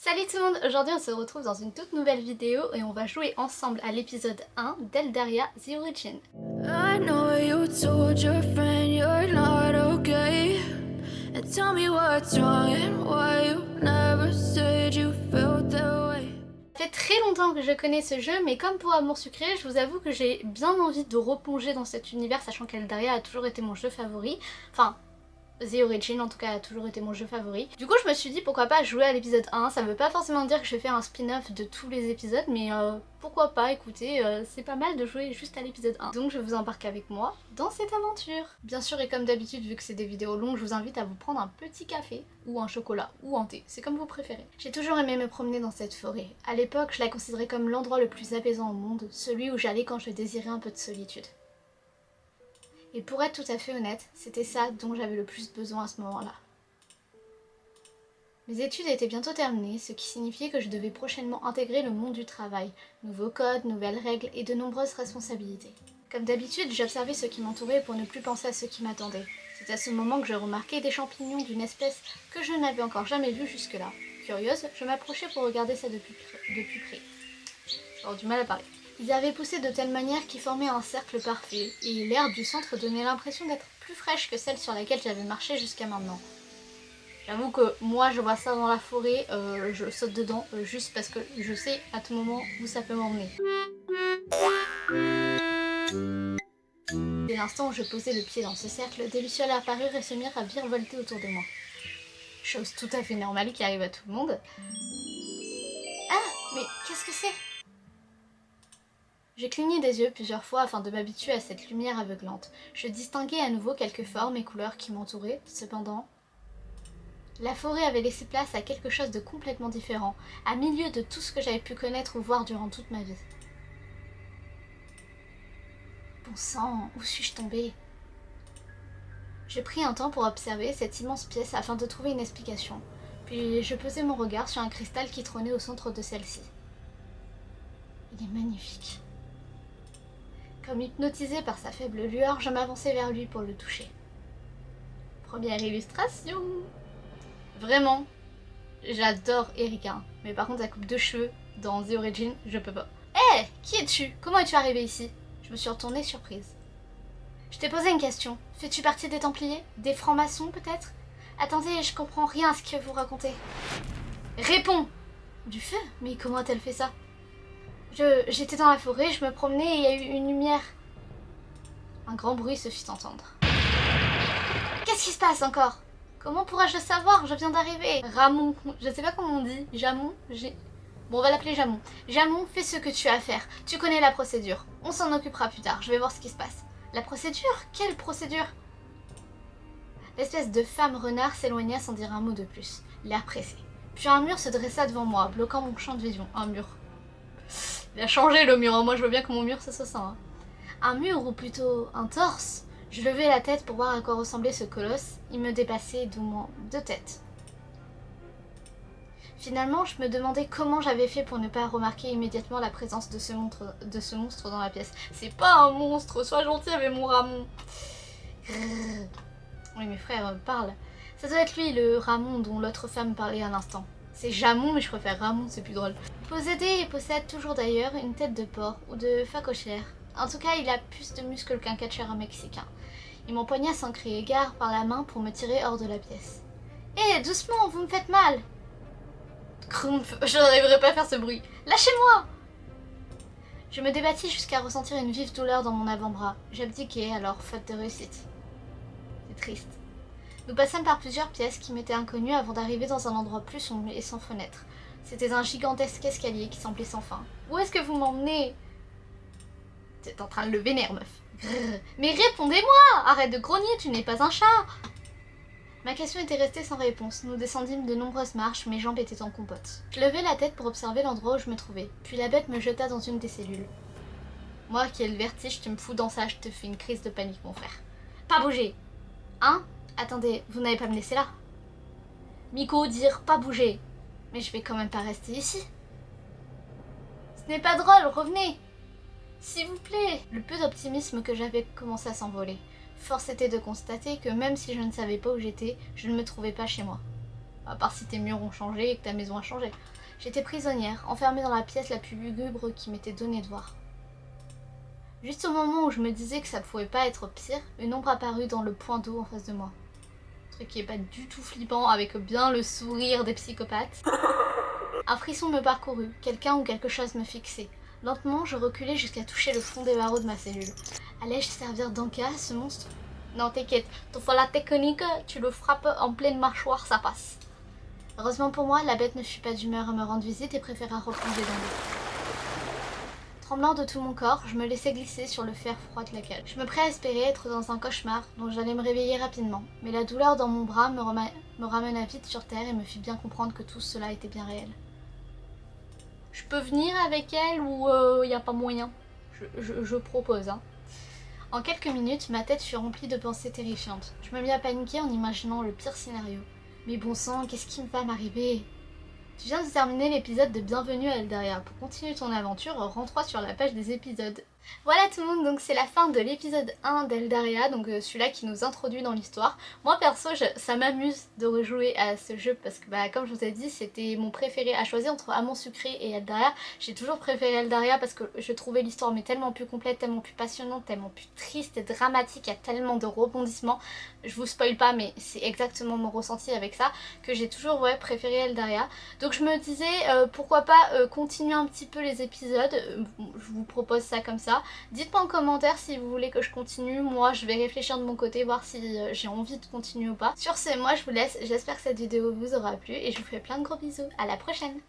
Salut tout le monde, aujourd'hui on se retrouve dans une toute nouvelle vidéo et on va jouer ensemble à l'épisode 1 d'Eldaria The Origin. I know you told your friend you're not okay. And tell me what's wrong and why you never said you felt that way. Ça fait très longtemps que je connais ce jeu, mais comme pour Amour Sucré, je vous avoue que j'ai bien envie de replonger dans cet univers, sachant qu'Eldaria a toujours été mon jeu favori. Enfin, The Origin en tout cas a toujours été mon jeu favori. Du coup je me suis dit pourquoi pas jouer à l'épisode 1, ça veut pas forcément dire que je vais faire un spin-off de tous les épisodes, mais pourquoi pas, écoutez, c'est pas mal de jouer juste à l'épisode 1. Donc je vous embarque avec moi dans cette aventure. Bien sûr et comme d'habitude, vu que c'est des vidéos longues, je vous invite à vous prendre un petit café, ou un chocolat, ou un thé, c'est comme vous préférez. J'ai toujours aimé me promener dans cette forêt. À l'époque, je la considérais comme l'endroit le plus apaisant au monde, celui où j'allais quand je désirais un peu de solitude. Et pour être tout à fait honnête, c'était ça dont j'avais le plus besoin à ce moment-là. Mes études étaient bientôt terminées, ce qui signifiait que je devais prochainement intégrer le monde du travail, nouveaux codes, nouvelles règles et de nombreuses responsabilités. Comme d'habitude, j'observais ce qui m'entourait pour ne plus penser à ce qui m'attendait. C'est à ce moment que je remarquai des champignons d'une espèce que je n'avais encore jamais vue jusque-là. Curieuse, je m'approchais pour regarder ça depuis près. J'ai du mal à parler. Ils avaient poussé de telle manière qu'ils formaient un cercle parfait, et l'herbe du centre donnait l'impression d'être plus fraîche que celle sur laquelle j'avais marché jusqu'à maintenant. J'avoue que moi je vois ça dans la forêt, je saute dedans juste parce que je sais à tout moment où ça peut m'emmener. Dès l'instant où je posais le pied dans ce cercle, des lucioles apparurent et se mirent à virevolter autour de moi. Chose tout à fait normale qui arrive à tout le monde. Ah, mais qu'est-ce que c'est ? J'ai cligné des yeux plusieurs fois afin de m'habituer à cette lumière aveuglante. Je distinguais à nouveau quelques formes et couleurs qui m'entouraient, cependant. La forêt avait laissé place à quelque chose de complètement différent, à milieu de tout ce que j'avais pu connaître ou voir durant toute ma vie. Bon sang, où suis-je tombée ? J'ai pris un temps pour observer cette immense pièce afin de trouver une explication, puis je posai mon regard sur un cristal qui trônait au centre de celle-ci. Il est magnifique. Comme hypnotisée par sa faible lueur, je m'avançai vers lui pour le toucher. Première illustration. Vraiment, j'adore Erika, mais par contre la coupe de cheveux dans The Origin, je peux pas. Hé, qui es-tu ? Comment es-tu arrivée ici ? Je me suis retournée surprise. Je t'ai posé une question. Fais-tu partie des Templiers ? Des francs-maçons peut-être ? Attendez, je comprends rien à ce que vous racontez. Réponds ! Du feu ? Mais comment a-t-elle fait ça ? J'étais dans la forêt, je me promenais et il y a eu une lumière. Un grand bruit se fit entendre. Qu'est-ce qui se passe encore ? Comment pourrais-je le savoir ? Je viens d'arriver. Ramon, je sais pas comment on dit. Jamon ? Bon, on va l'appeler Jamon. Jamon, fais ce que tu as à faire. Tu connais la procédure. On s'en occupera plus tard. Je vais voir ce qui se passe. La procédure ? Quelle procédure ? L'espèce de femme renard s'éloigna sans dire un mot de plus, l'air pressé. Puis un mur se dressa devant moi, bloquant mon champ de vision. Un mur. Il a changé le mur, hein. Moi je veux bien que mon mur ça soit ça. Hein. Un mur ou plutôt un torse. Je levai la tête pour voir à quoi ressemblait ce colosse. Il me dépassait d'au moins 2 têtes. Finalement, je me demandais comment j'avais fait pour ne pas remarquer immédiatement la présence de ce monstre dans la pièce. C'est pas un monstre, sois gentil avec mon Ramon. Oui, mes frères parlent. Ça doit être lui, le Ramon dont l'autre femme parlait à l'instant. C'est Jamon, mais je préfère Ramon, c'est plus drôle. Possédait et possède toujours d'ailleurs une tête de porc ou de phacochère. En tout cas, il a plus de muscles qu'un catcheur mexicain. Il m'empoigna sans crier gare par la main pour me tirer hors de la pièce. Hé, doucement, vous me faites mal ! Crumph, je n'arriverai pas à faire ce bruit. Lâchez-moi ! Je me débattis jusqu'à ressentir une vive douleur dans mon avant-bras. J'abdiquai alors, faute de réussite. C'est triste. Nous passâmes par plusieurs pièces qui m'étaient inconnues avant d'arriver dans un endroit plus sombre et sans fenêtre. C'était un gigantesque escalier qui semblait sans fin. Où est-ce que vous m'emmenez ? T'es en train de le vénère, meuf. Grrr. Mais répondez-moi ! Arrête de grogner, tu n'es pas un chat ! Ma question était restée sans réponse. Nous descendîmes de nombreuses marches, mes jambes étaient en compote. Je levai la tête pour observer l'endroit où je me trouvais, puis la bête me jeta dans une des cellules. Moi qui ai le vertige, tu me fous dans ça, je te fais une crise de panique, mon frère. Pas bouger ! Hein ? Attendez, vous n'allez pas me laisser là ? Miko, dire pas bouger. Mais je vais quand même pas rester ici. Ce n'est pas drôle, revenez ! S'il vous plaît ! Le peu d'optimisme que j'avais commençait à s'envoler. Force était de constater que même si je ne savais pas où j'étais, je ne me trouvais pas chez moi. À part si tes murs ont changé et que ta maison a changé. J'étais prisonnière, enfermée dans la pièce la plus lugubre qui m'était donnée de voir. Juste au moment où je me disais que ça pouvait pas être pire, une ombre apparut dans le point d'eau en face de moi. Un truc qui est pas du tout flippant, avec bien le sourire des psychopathes. Un frisson me parcourut, quelqu'un ou quelque chose me fixait. Lentement, je reculai jusqu'à toucher le fond des barreaux de ma cellule. Allais-je servir d'encas à ce monstre? Non, t'inquiète, ton faut la technique, tu le frappes en pleine mâchoire, ça passe. Heureusement pour moi, la bête ne fut pas d'humeur à me rendre visite et préféra replonger dans l'eau. Tremblant de tout mon corps, je me laissais glisser sur le fer froid de la cale. Je me préespérais être dans un cauchemar dont j'allais me réveiller rapidement, mais la douleur dans mon bras me ramena vite sur terre et me fit bien comprendre que tout cela était bien réel. Je peux venir avec elle ou y a pas moyen? Je propose, hein. En quelques minutes, ma tête fut remplie de pensées terrifiantes. Je me mis à paniquer en imaginant le pire scénario. Mais bon sang, qu'est-ce qui va m'arriver? Tu viens de terminer l'épisode de Bienvenue à Eldaria. Pour continuer ton aventure, rends-toi sur la page des épisodes. Voilà tout le monde, donc c'est la fin de l'épisode 1 d'Eldaria, donc celui-là qui nous introduit dans l'histoire. Moi perso, ça m'amuse de rejouer à ce jeu parce que comme je vous ai dit, c'était mon préféré à choisir entre Amont Sucré et Eldaria. J'ai toujours préféré Eldaria parce que je trouvais l'histoire mais tellement plus complète, tellement plus passionnante, tellement plus triste et dramatique, il y a tellement de rebondissements. Je vous spoil pas mais c'est exactement mon ressenti avec ça, que j'ai toujours préféré Eldaria. Donc je me disais pourquoi pas continuer un petit peu les épisodes, je vous propose ça comme ça. Dites-moi en commentaire si vous voulez que je continue, moi je vais réfléchir de mon côté, voir si j'ai envie de continuer ou pas. Sur ce, moi je vous laisse, j'espère que cette vidéo vous aura plu et je vous fais plein de gros bisous, à la prochaine.